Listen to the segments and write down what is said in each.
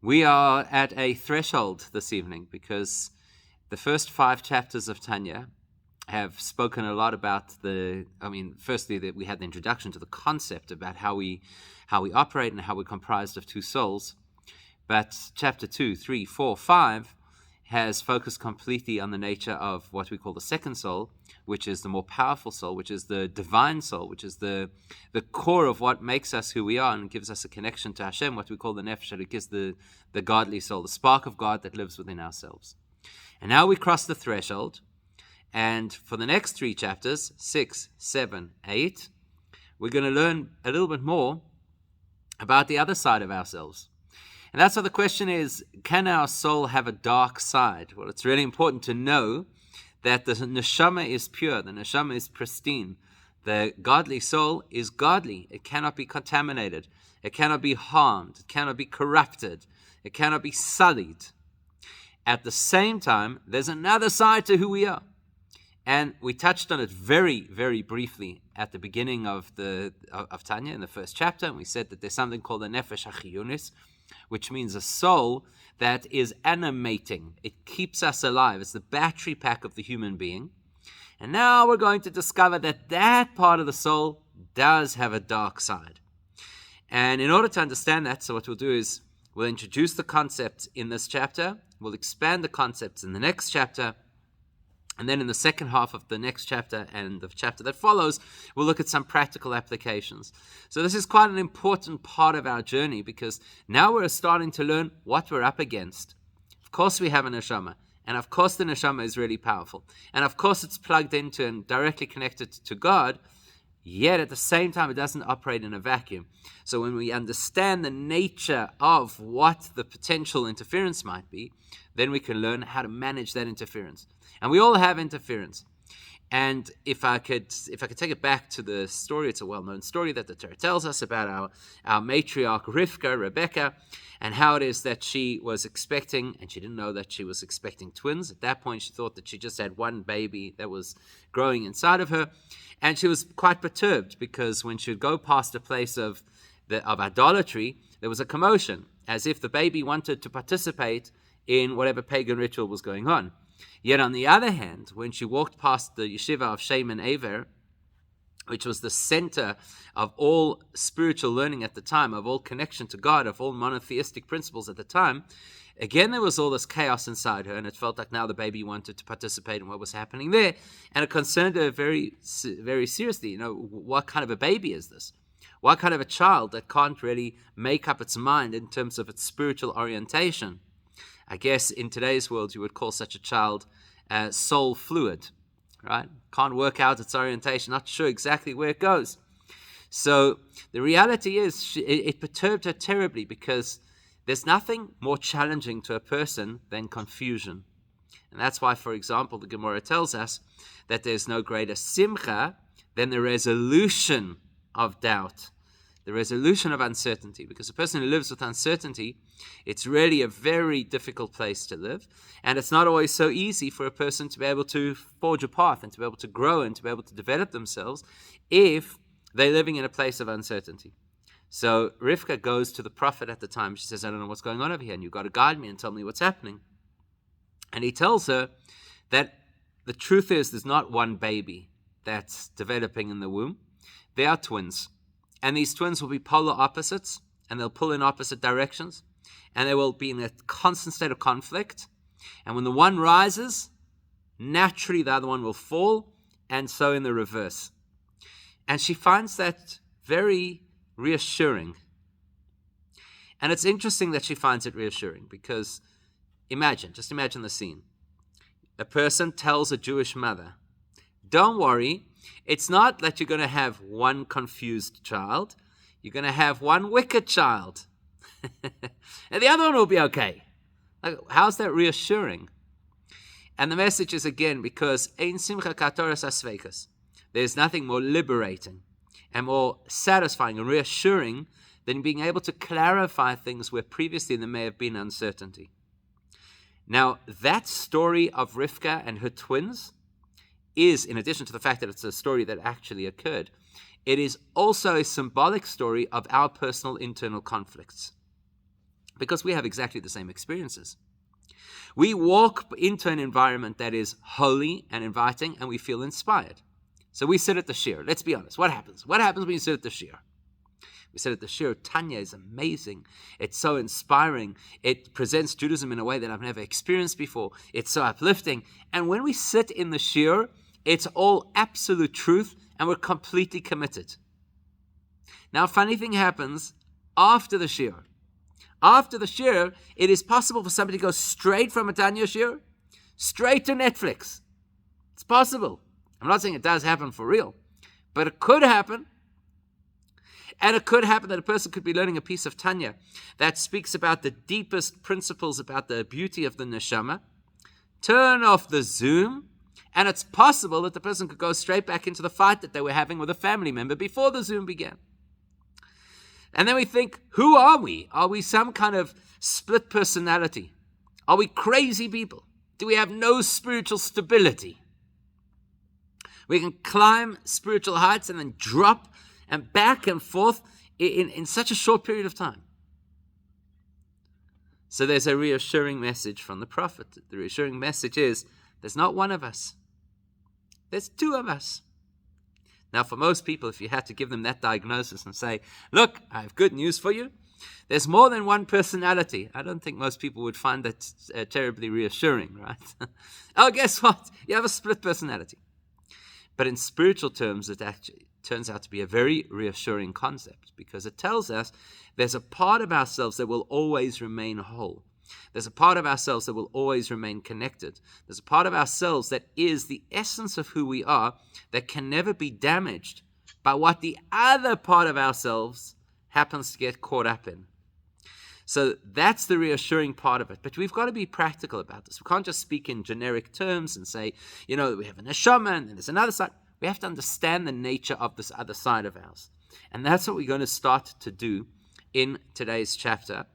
We are at a threshold this evening because the first 5 chapters of Tanya have spoken a lot about firstly that we had the introduction to the concept about how we operate and how we're comprised of 2 souls. But chapter 2, 3, 4, 5 has focused completely on the nature of what we call the second soul, which is the more powerful soul, which is the divine soul, which is the core of what makes us who we are and gives us a connection to Hashem, what we call the Nephesh, which is the godly soul, the spark of God that lives within ourselves. And now we cross the threshold, and for the next 3 chapters, 6, 7, 8, we're going to learn a little bit more about the other side of ourselves. And that's what the question is, can our soul have a dark side? Well, it's really important to know that the neshama is pure, the neshama is pristine. The godly soul is godly. It cannot be contaminated. It cannot be harmed. It cannot be corrupted. It cannot be sullied. At the same time, there's another side to who we are. And we touched on it very, very briefly at the beginning of Tanya in the first chapter. And we said that there's something called the Nefesh HaChiyunis, which means a soul that is animating. It keeps us alive. It's the battery pack of the human being. And now we're going to discover that that part of the soul does have a dark side. And in order to understand that, so what we'll do is we'll introduce the concepts in this chapter. We'll expand the concepts in the next chapter. And then in the second half of the next chapter and the chapter that follows, we'll look at some practical applications. So this is quite an important part of our journey because now we're starting to learn what we're up against. Of course we have a neshama. And of course the neshama is really powerful. And of course it's plugged into and directly connected to God. Yet at the same time, it doesn't operate in a vacuum. So when we understand the nature of what the potential interference might be, then we can learn how to manage that interference. And we all have interference. And if I could take it back to the story, it's a well-known story that the Torah tells us about our matriarch Rebecca, and how it is that she was expecting, and she didn't know that she was expecting twins. At that point, she thought that she just had one baby that was growing inside of her. And she was quite perturbed because when she would go past a place of idolatry, there was a commotion, as if the baby wanted to participate in whatever pagan ritual was going on. Yet on the other hand, when she walked past the yeshiva of Shem and Aver, which was the center of all spiritual learning at the time, of all connection to God, of all monotheistic principles at the time, again there was all this chaos inside her, and it felt like now the baby wanted to participate in what was happening there, and it concerned her very, very seriously. What kind of a baby is this? What kind of a child that can't really make up its mind in terms of its spiritual orientation? I guess in today's world you would call such a child soul fluid, right? Can't work out its orientation, not sure exactly where it goes. So the reality is it perturbed her terribly because there's nothing more challenging to a person than confusion. And that's why, for example, the Gemara tells us that there's no greater simcha than the resolution of doubt, the resolution of uncertainty. Because a person who lives with uncertainty, it's really a very difficult place to live. And it's not always so easy for a person to be able to forge a path and to be able to grow and to be able to develop themselves if they're living in a place of uncertainty. So Rivka goes to the prophet at the time. She says, I don't know what's going on over here, and you've got to guide me and tell me what's happening. And he tells her that the truth is there's not one baby that's developing in the womb. They are twins. And these twins will be polar opposites, and they'll pull in opposite directions, and they will be in a constant state of conflict. And when the one rises, naturally the other one will fall, and so in the reverse. And she finds that very reassuring. And it's interesting that she finds it reassuring because just imagine the scene. A person tells a Jewish mother, don't worry, it's not that you're going to have one confused child, you're going to have one wicked child. And the other one will be okay. Like, how's that reassuring? And the message is again, because ein simcha katoras asveikas. There's nothing more liberating and more satisfying and reassuring than being able to clarify things where previously there may have been uncertainty. Now, that story of Rivka and her twins is, in addition to the fact that it's a story that actually occurred, it is also a symbolic story of our personal internal conflicts. Because we have exactly the same experiences. We walk into an environment that is holy and inviting, and we feel inspired. So we sit at the shir. Let's be honest. What happens? What happens when you sit at the shir? We said at the shir, Tanya is amazing. It's so inspiring. It presents Judaism in a way that I've never experienced before. It's so uplifting. And when we sit in the shir, it's all absolute truth, and we're completely committed. Now, a funny thing happens after the shir. After the shir, it is possible for somebody to go straight from a Tanya shir, straight to Netflix. It's possible. I'm not saying it does happen for real, but it could happen. And it could happen that a person could be learning a piece of Tanya that speaks about the deepest principles about the beauty of the neshama, turn off the Zoom, and it's possible that the person could go straight back into the fight that they were having with a family member before the Zoom began. And then we think, who are we? Are we some kind of split personality? Are we crazy people? Do we have no spiritual stability? We can climb spiritual heights and then drop and back and forth in such a short period of time. So there's a reassuring message from the prophet. The reassuring message is, there's not one of us. There's two of us. Now, for most people, if you had to give them that diagnosis and say, look, I have good news for you, there's more than one personality. I don't think most people would find that terribly reassuring, right? Oh, guess what? You have a split personality. But in spiritual terms, it actually turns out to be a very reassuring concept, because it tells us there's a part of ourselves that will always remain whole. There's a part of ourselves that will always remain connected. There's a part of ourselves that is the essence of who we are, that can never be damaged by what the other part of ourselves happens to get caught up in. So that's the reassuring part of it. But we've got to be practical about this. We can't just speak in generic terms and say, we have a neshama and there's another side. We have to understand the nature of this other side of ours. And that's what we're going to start to do in today's chapter.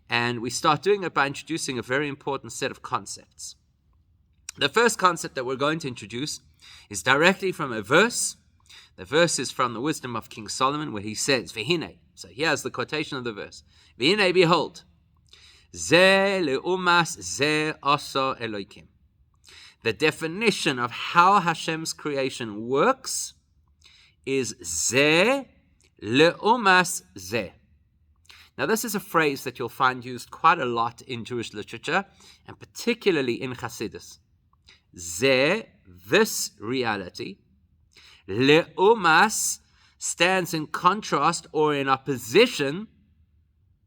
And we start doing it by introducing a very important set of concepts. The first concept that we're going to introduce is directly from a verse. The verse is from the wisdom of King Solomon, where he says, V'hine. So here's the quotation of the verse. V'hine, behold, ze leumas ze oso Elokim. The definition of how Hashem's creation works is ze leumas ze. Now, this is a phrase that you'll find used quite a lot in Jewish literature, and particularly in Hasidus. Ze, this reality. Leumas stands in contrast or in opposition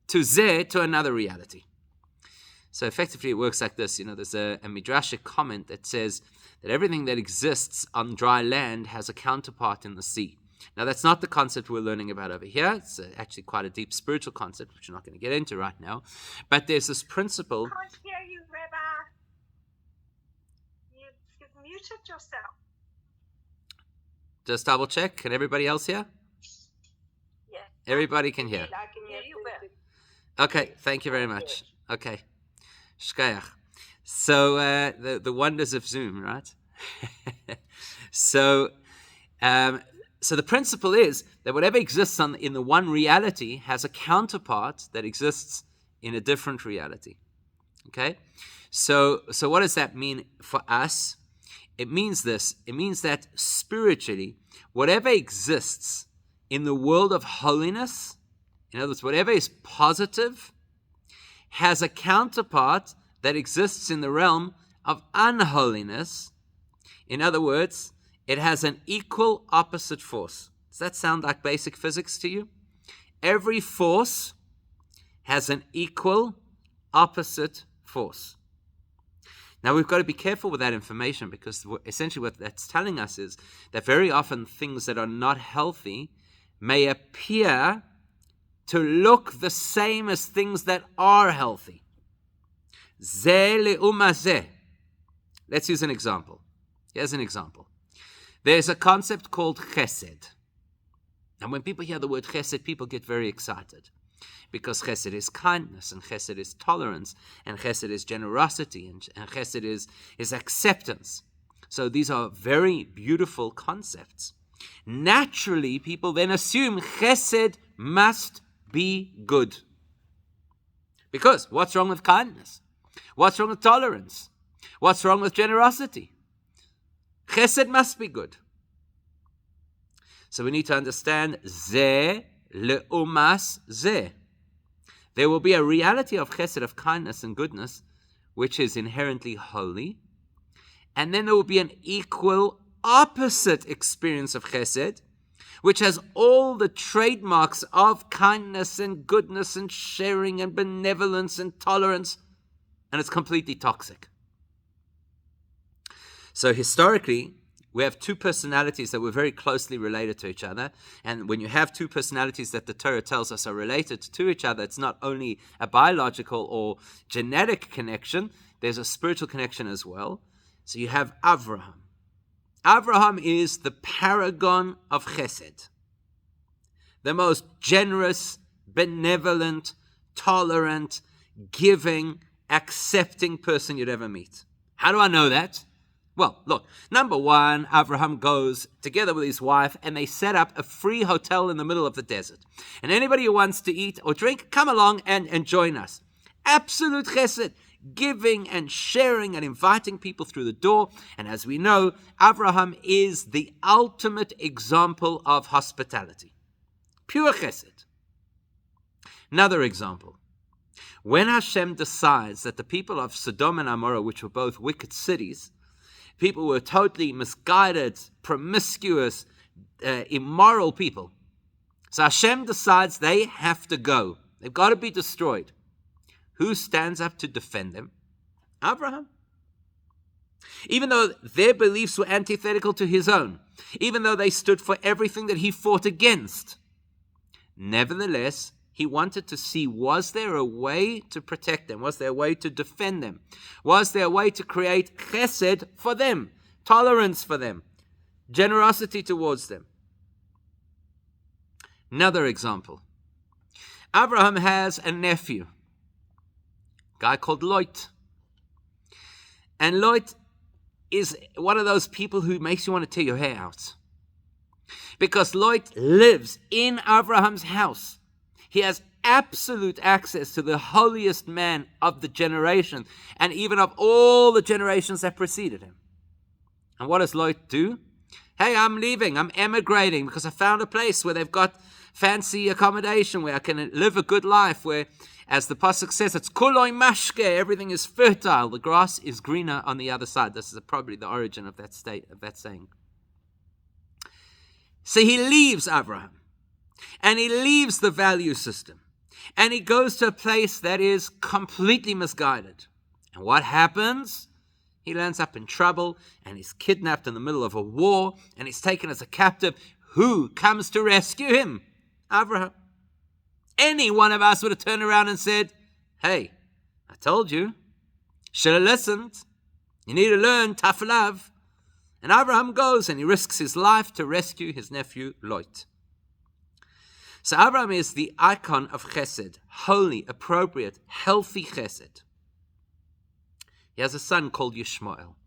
to ze, to another reality. So effectively it works like this. There's a midrashic comment that says that everything that exists on dry land has a counterpart in the sea. Now, that's not the concept we're learning about over here. It's actually quite a deep spiritual concept, which we're not going to get into right now. But there's this principle. I can't hear you, Rabbi. You've muted yourself. Just double check. Can everybody else hear? Yeah. Everybody can hear. I can hear you well. Okay, thank you very much. Okay. Shkayach. So the wonders of Zoom, right? So the principle is that whatever exists in the one reality has a counterpart that exists in a different reality. Okay? So what does that mean for us? It means this. It means that spiritually, whatever exists in the world of holiness, in other words, whatever is positive, has a counterpart that exists in the realm of unholiness. In other words, it has an equal opposite force. Does that sound like basic physics to you? Every force has an equal opposite force. Now, we've got to be careful with that information, because essentially what that's telling us is that very often things that are not healthy may appear to look the same as things that are healthy. Ze le'uma ze. Let's use an example. Here's an example. There's a concept called chesed. And when people hear the word chesed, people get very excited, because chesed is kindness, and chesed is tolerance, and chesed is generosity, and chesed is acceptance. So these are very beautiful concepts. Naturally, people then assume chesed must be good. Because what's wrong with kindness? What's wrong with tolerance? What's wrong with generosity? Chesed must be good. So we need to understand Zeh le'umas zeh. There will be a reality of chesed, of kindness and goodness, which is inherently holy. And then there will be an equal opposite experience of chesed, which has all the trademarks of kindness and goodness and sharing and benevolence and tolerance, and it's completely toxic. So historically, we have two personalities that were very closely related to each other. And when you have two personalities that the Torah tells us are related to each other, it's not only a biological or genetic connection, there's a spiritual connection as well. So you have Avraham. Avraham is the paragon of chesed, the most generous, benevolent, tolerant, giving, accepting person you'd ever meet. How do I know that? Well, look, number one, Avraham goes together with his wife and they set up a free hotel in the middle of the desert. And anybody who wants to eat or drink, come along and join us. Absolute chesed, giving and sharing and inviting people through the door. And as we know, Avraham is the ultimate example of hospitality. Pure chesed. Another example. When Hashem decides that the people of Sodom and Amorah, which were both wicked cities, people were totally misguided, promiscuous, immoral people. So Hashem decides they have to go. They've got to be destroyed. Who stands up to defend them? Abraham. Even though their beliefs were antithetical to his own, even though they stood for everything that he fought against, nevertheless, he wanted to see, was there a way to protect them? Was there a way to defend them? Was there a way to create chesed for them, tolerance for them, generosity towards them? Another example. Abraham has a nephew, a guy called Lot. And Lot is one of those people who makes you want to tear your hair out. Because Lot lives in Abraham's house. He has absolute access to the holiest man of the generation, and even of all the generations that preceded him. And what does Lot do? Hey, I'm leaving, I'm emigrating, because I found a place where they've got fancy accommodation, where I can live a good life, where, as the pasuk says, it's kuloi mashke, everything is fertile, the grass is greener on the other side. This is probably the origin of that saying. So he leaves Abraham. And he leaves the value system. And he goes to a place that is completely misguided. And what happens? He lands up in trouble and he's kidnapped in the middle of a war and he's taken as a captive. Who comes to rescue him? Abraham. Any one of us would have turned around and said, hey, I told you. Should have listened. You need to learn tough love. And Abraham goes and he risks his life to rescue his nephew Lot. So Abraham is the icon of chesed, holy, appropriate, healthy chesed. He has a son called Ishmael.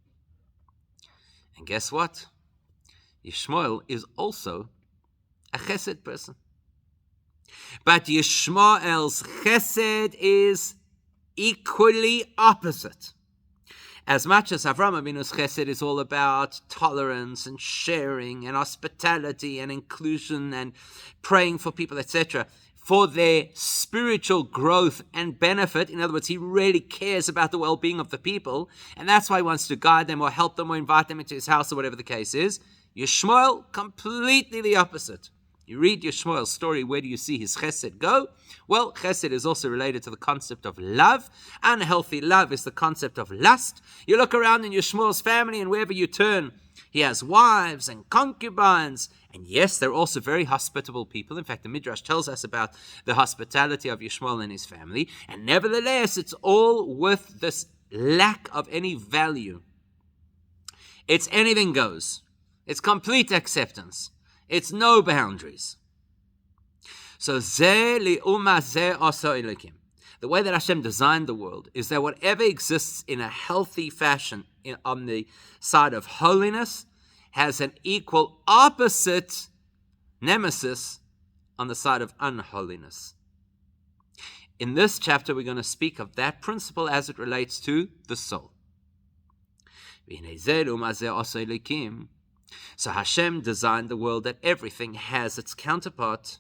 And guess what? Ishmael is also a chesed person. But Ishmael's chesed is equally opposite. As much as Avraham Avinu's chesed is all about tolerance and sharing and hospitality and inclusion and praying for people, etc., for their spiritual growth and benefit, in other words, he really cares about the well-being of the people, and that's why he wants to guide them or help them or invite them into his house or whatever the case is. Ishmael, completely the opposite. You read Ishmael's story, where do you see his chesed go? Well, chesed is also related to the concept of love. Unhealthy love is the concept of lust. You look around in Ishmael's family and wherever you turn, he has wives and concubines. And yes, they're also very hospitable people. In fact, the Midrash tells us about the hospitality of Ishmael and his family. And nevertheless, it's all with this lack of any value. It's anything goes. It's complete acceptance. It's no boundaries. So, the way that Hashem designed the world is that whatever exists in a healthy fashion on the side of holiness has an equal opposite nemesis on the side of unholiness. In this chapter, we're going to speak of that principle as it relates to the soul. So Hashem designed the world that everything has its counterpart.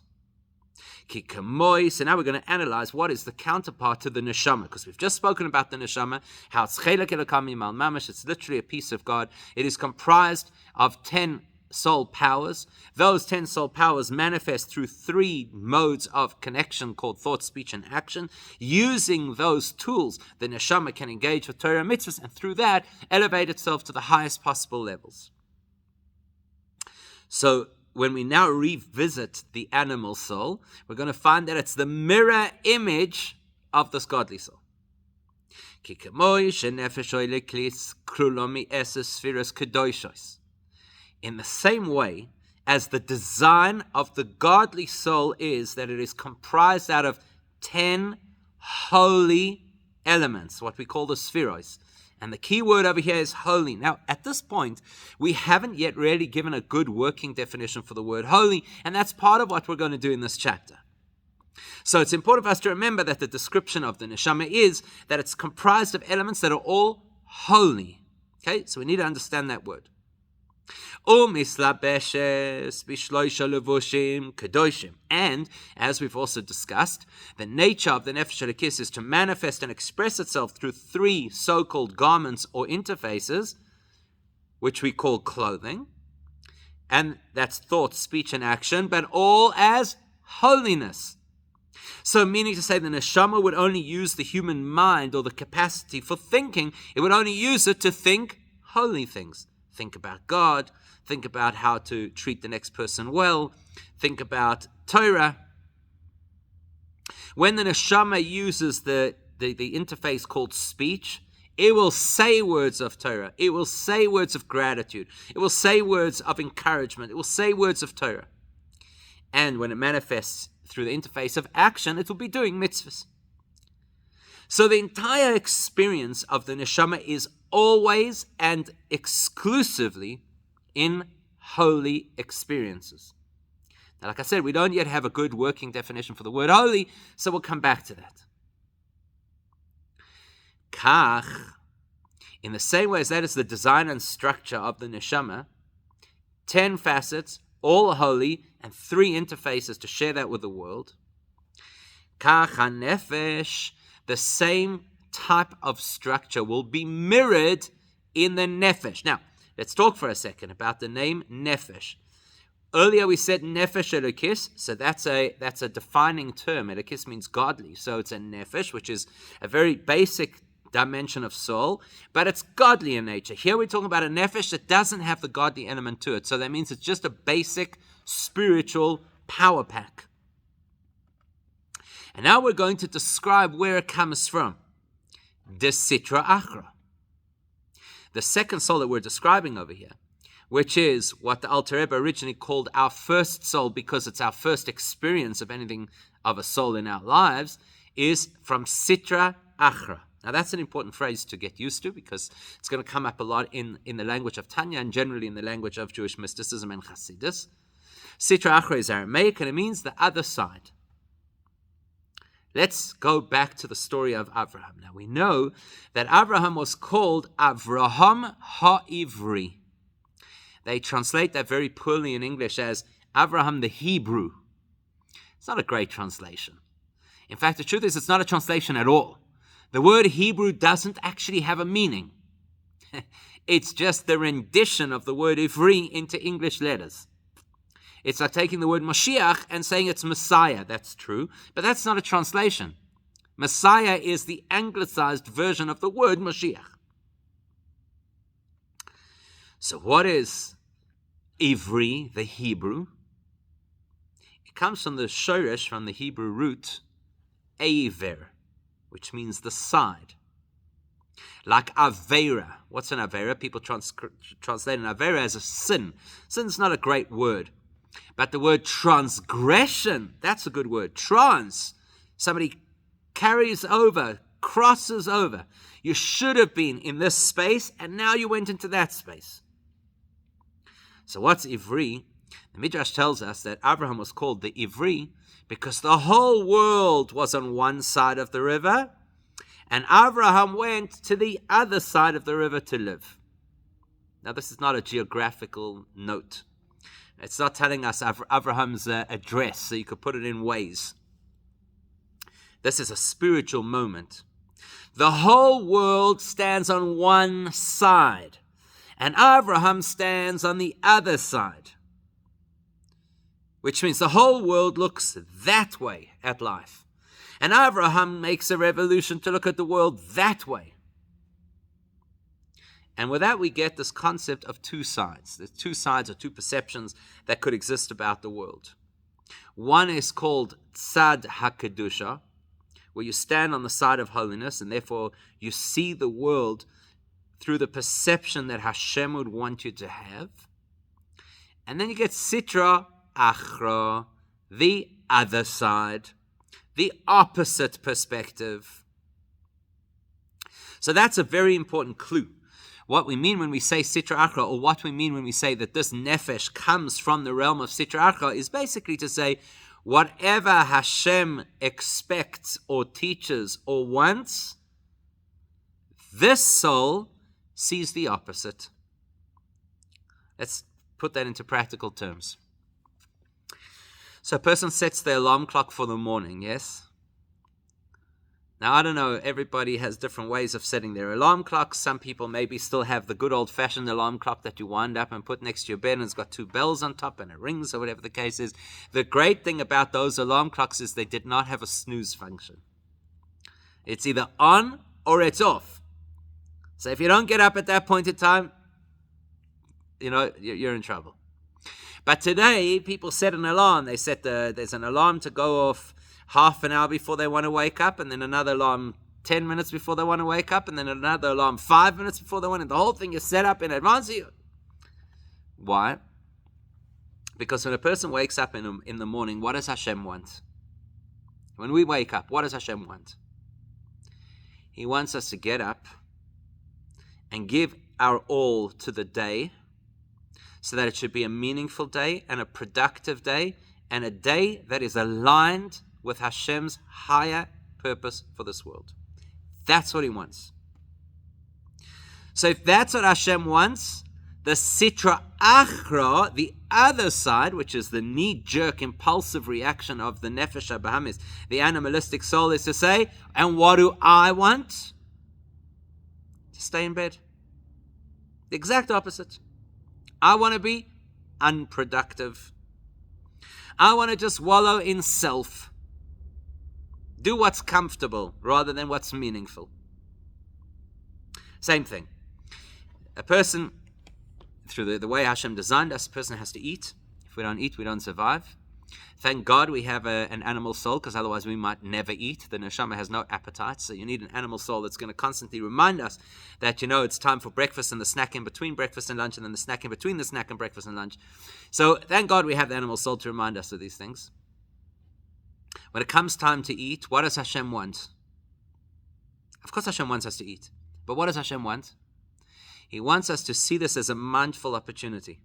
So now we're going to analyze what is the counterpart to the neshama, because we've just spoken about the neshama, how it's chelek elokam mimal mamash, it's literally a piece of God. It is comprised of 10 soul powers. Those 10 soul powers manifest through 3 modes of connection called thought, speech, and action. Using those tools, the neshama can engage with Torah and mitzvahs, and through that, elevate itself to the highest possible levels. So, when we now revisit the animal soul, we're going to find that it's the mirror image of this godly soul. In the same way as the design of the godly soul is that it is comprised out of 10 holy elements, what we call the spheros. And the key word over here is holy. Now, at this point, we haven't yet really given a good working definition for the word holy, and that's part of what we're going to do in this chapter. So it's important for us to remember that the description of the neshama is that it's comprised of elements that are all holy. Okay, so we need to understand that word. And as we've also discussed, the nature of the Nefesh Elokis is to manifest and express itself through 3 so-called garments or interfaces, which we call clothing, and that's thought, speech, and action, but all as holiness. So meaning to say the neshama would only use the human mind or the capacity for thinking, it would only use it to think holy things. Think about God, think about how to treat the next person well, think about Torah. When the neshama uses the interface called speech, it will say words of Torah, it will say words of gratitude, it will say words of encouragement, it will say words of Torah. And when it manifests through the interface of action, it will be doing mitzvahs. So the entire experience of the neshama is always and exclusively in holy experiences. Now, like I said, we don't yet have a good working definition for the word holy, so we'll come back to that. Kach, in the same way as that is the design and structure of the neshama, 10 facets, all holy, and 3 interfaces to share that with the world. Kach ha-nefesh, the same type of structure will be mirrored in the Nephesh. Now, let's talk for a second about the name Nephesh. Earlier we said Nefesh Elokis, so that's a defining term. Elokis means godly, so it's a Nephesh, which is a very basic dimension of soul, but it's godly in nature. Here we're talking about a Nephesh that doesn't have the godly element to it, so that means it's just a basic spiritual power pack. And now we're going to describe where it comes from. The Sitra Akra. The second soul that we're describing over here, which is what the Alter Rebbe originally called our first soul because it's our first experience of anything of a soul in our lives, is from Sitra Akra. Now that's an important phrase to get used to because it's going to come up a lot in the language of Tanya and generally in the language of Jewish mysticism and Hasidus. Sitra Akra is Aramaic and it means the other side. Let's go back to the story of Abraham. Now we know that Abraham was called Avraham HaIvri. They translate that very poorly in English as Abraham the Hebrew. It's not a great translation. In fact, the truth is it's not a translation at all. The word Hebrew doesn't actually have a meaning. It's just the rendition of the word Ivri into English letters. It's like taking the word Mashiach and saying it's Messiah. That's true, but that's not a translation. Messiah is the anglicized version of the word Mashiach. So what is Ivri, the Hebrew? It comes from the shoresh, from the Hebrew root, Eiver, which means the side. Like Avera. What's an Avera? People translate an Avera as a sin. Sin's not a great word. But the word transgression, that's a good word. Trans, somebody carries over, crosses over. You should have been in this space, and now you went into that space. So what's Ivri? The Midrash tells us that Abraham was called the Ivri because the whole world was on one side of the river, and Abraham went to the other side of the river to live. Now, this is not a geographical note. It's not telling us Abraham's address, so you could put it in ways. This is a spiritual moment. The whole world stands on one side, and Abraham stands on the other side, which means the whole world looks that way at life. And Abraham makes a revolution to look at the world that way. And with that, we get this concept of two sides. There's two sides or two perceptions that could exist about the world. One is called Tzad HaKedusha, where you stand on the side of holiness, and therefore you see the world through the perception that Hashem would want you to have. And then you get Sitra Akra, the other side, the opposite perspective. So that's a very important clue. What we mean when we say Sitra Akra, or what we mean when we say that this Nephesh comes from the realm of Sitra Akra, is basically to say whatever Hashem expects or teaches or wants, this soul sees the opposite. Let's put that into practical terms. So a person sets their alarm clock for the morning, yes? Now, I don't know, everybody has different ways of setting their alarm clocks. Some people maybe still have the good old-fashioned alarm clock that you wind up and put next to your bed, and it's got two bells on top and it rings, or whatever the case is. The great thing about those alarm clocks is they did not have a snooze function. It's either on or it's off. So if you don't get up at that point in time, you're in trouble. But today, people set an alarm. They set there's an alarm to go off half an hour before they want to wake up, and then another alarm 10 minutes before they want to wake up, and then another alarm 5 minutes before they want to. The whole thing is set up in advance of you. Why? Because when a person wakes up in the morning, what does Hashem want? When we wake up, what does Hashem want? He wants us to get up and give our all to the day, so that it should be a meaningful day and a productive day, and a day that is aligned with Hashem's higher purpose for this world. That's what he wants. So if that's what Hashem wants, the Sitra Achra, the other side, which is the knee-jerk, impulsive reaction of the Nefesh HaBahamis, the animalistic soul, is to say, and what do I want? To stay in bed. The exact opposite. I want to be unproductive. I want to just wallow in self. Do what's comfortable rather than what's meaningful. Same thing. A person, through the way Hashem designed us, a person has to eat. If we don't eat, we don't survive. Thank God we have an animal soul, because otherwise we might never eat. The neshama has no appetite, so you need an animal soul that's going to constantly remind us that, it's time for breakfast and the snack in between breakfast and lunch, and then the snack in between the snack and breakfast and lunch. So thank God we have the animal soul to remind us of these things. When it comes time to eat, what does Hashem want? Of course Hashem wants us to eat. But what does Hashem want? He wants us to see this as a mindful opportunity.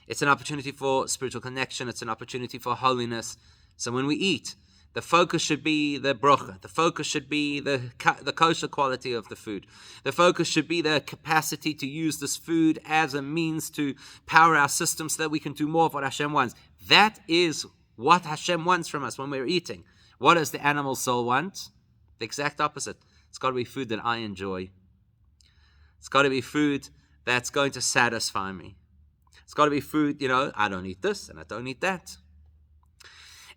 It's an opportunity for spiritual connection. It's an opportunity for holiness. So when we eat, the focus should be the brocha. The focus should be the kosher quality of the food. The focus should be the capacity to use this food as a means to power our system so that we can do more of what Hashem wants. That is what Hashem wants from us when we're eating. What does the animal soul want? The exact opposite. It's got to be food that I enjoy. It's got to be food that's going to satisfy me. It's got to be food, I don't eat this and I don't eat that.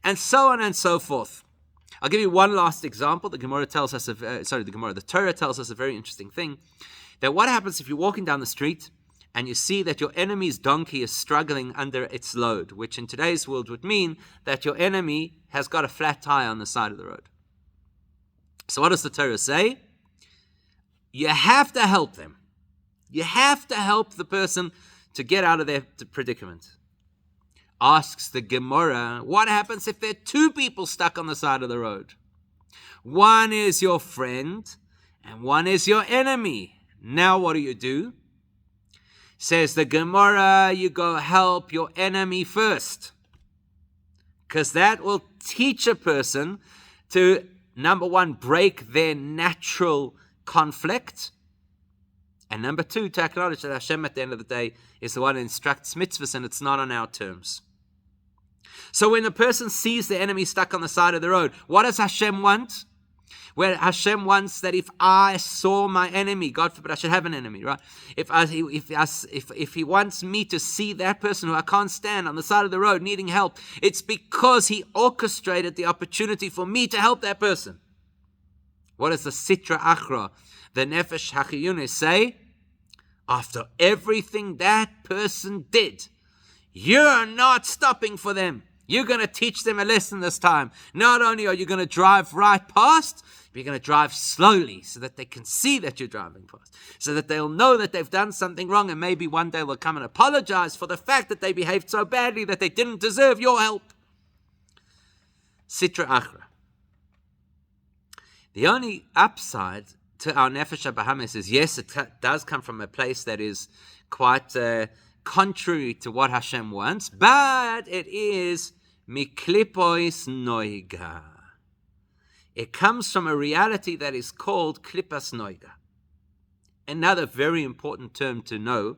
And so on and so forth. I'll give you one last example. The Torah tells us a very interesting thing. That what happens if you're walking down the street and you see that your enemy's donkey is struggling under its load, which in today's world would mean that your enemy has got a flat tire on the side of the road. So what does the Torah say? You have to help them. You have to help the person to get out of their predicament. Asks the Gemara, what happens if there are two people stuck on the side of the road? One is your friend and one is your enemy. Now what do? Says the Gemara, you go help your enemy first. because that will teach a person to, number one, break their natural conflict, and number two, to acknowledge that Hashem at the end of the day is the one who instructs mitzvahs, and it's not on our terms. So when a person sees the enemy stuck on the side of the road, what does Hashem want? Where Hashem wants that if I saw my enemy, God forbid I should have an enemy, right? If he wants me to see that person who I can't stand on the side of the road needing help, it's because he orchestrated the opportunity for me to help that person. What does the Sitra Akra, the Nefesh Hachiyunis say? After everything that person did, you're not stopping for them. You're going to teach them a lesson this time. Not only are you going to drive right past, but you're going to drive slowly so that they can see that you're driving past, so that they'll know that they've done something wrong, and maybe one day they'll come and apologize for the fact that they behaved so badly that they didn't deserve your help. Sitra Akra. The only upside to our Nefesh HaBahamis is, yes, it does come from a place that is quite contrary to what Hashem wants, but it is miklipois noiga. It comes from a reality that is called klipas noiga. Another very important term to know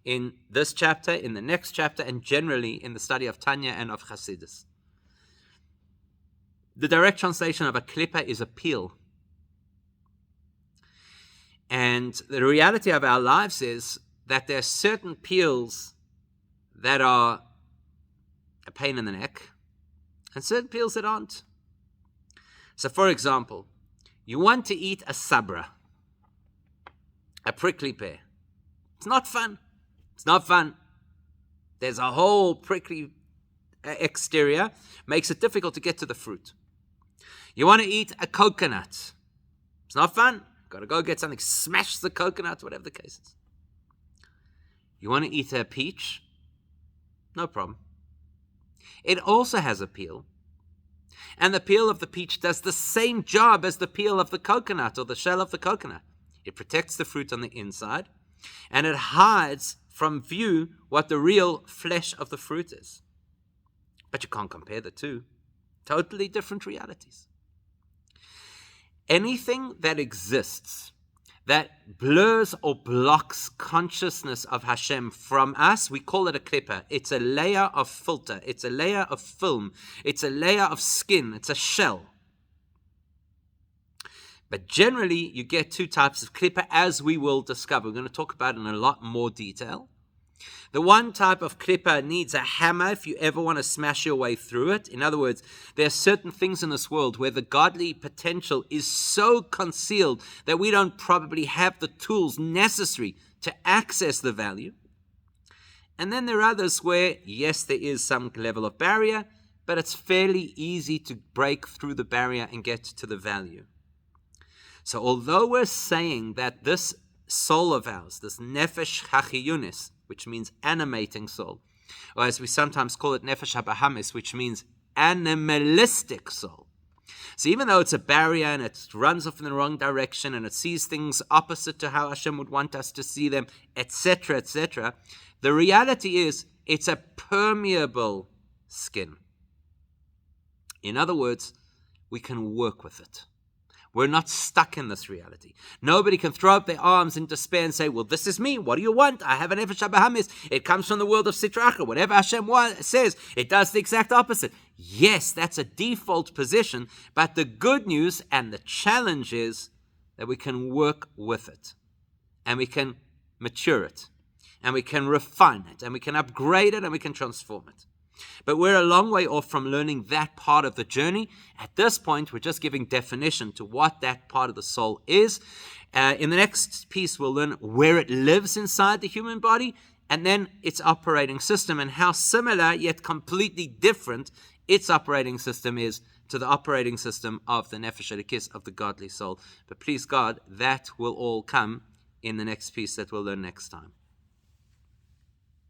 in this chapter, in the next chapter, and generally in the study of Tanya and of Hasidus. The direct translation of a klippa is a peel. And the reality of our lives is that there are certain peels that are a pain in the neck, and certain peels that aren't. So, for example, you want to eat a sabra, a prickly pear. It's not fun. It's not fun. There's a whole prickly exterior, makes it difficult to get to the fruit. You want to eat a coconut. It's not fun. Got to go get something, smash the coconut, whatever the case is. You want to eat a peach? No problem. It also has a peel. And the peel of the peach does the same job as the peel of the coconut or the shell of the coconut. It protects the fruit on the inside, and it hides from view what the real flesh of the fruit is. But you can't compare the two. Totally different realities. Anything that exists that blurs or blocks consciousness of Hashem from us, we call it a klippa. It's a layer of filter. It's a layer of film. It's a layer of skin. It's a shell. But generally, you get two types of klippa, as we will discover. We're going to talk about it in a lot more detail. The one type of klippa needs a hammer if you ever want to smash your way through it. In other words, there are certain things in this world where the godly potential is so concealed that we don't probably have the tools necessary to access the value. And then there are others where, yes, there is some level of barrier, but it's fairly easy to break through the barrier and get to the value. So although we're saying that this soul of ours, this nefesh hachiyunis, which means animating soul, or as we sometimes call it, Nefesh HaBahamis, which means animalistic soul. So even though it's a barrier and it runs off in the wrong direction and it sees things opposite to how Hashem would want us to see them, etc., etc., the reality is it's a permeable skin. In other words, we can work with it. We're not stuck in this reality. Nobody can throw up their arms in despair and say, well, this is me. What do you want? I have an Nefesh HaBahamis. It comes from the world of Sitra Akra. Whatever Hashem says, it does the exact opposite. Yes, that's a default position, but the good news and the challenge is that we can work with it, and we can mature it, and we can refine it, and we can upgrade it, and we can transform it. But we're a long way off from learning that part of the journey. At this point, we're just giving definition to what that part of the soul is. In the next piece, we'll learn where it lives inside the human body, and then its operating system, and how similar yet completely different its operating system is to the operating system of the Nefesh Elikis, of the godly soul. But please God, that will all come in the next piece that we'll learn next time.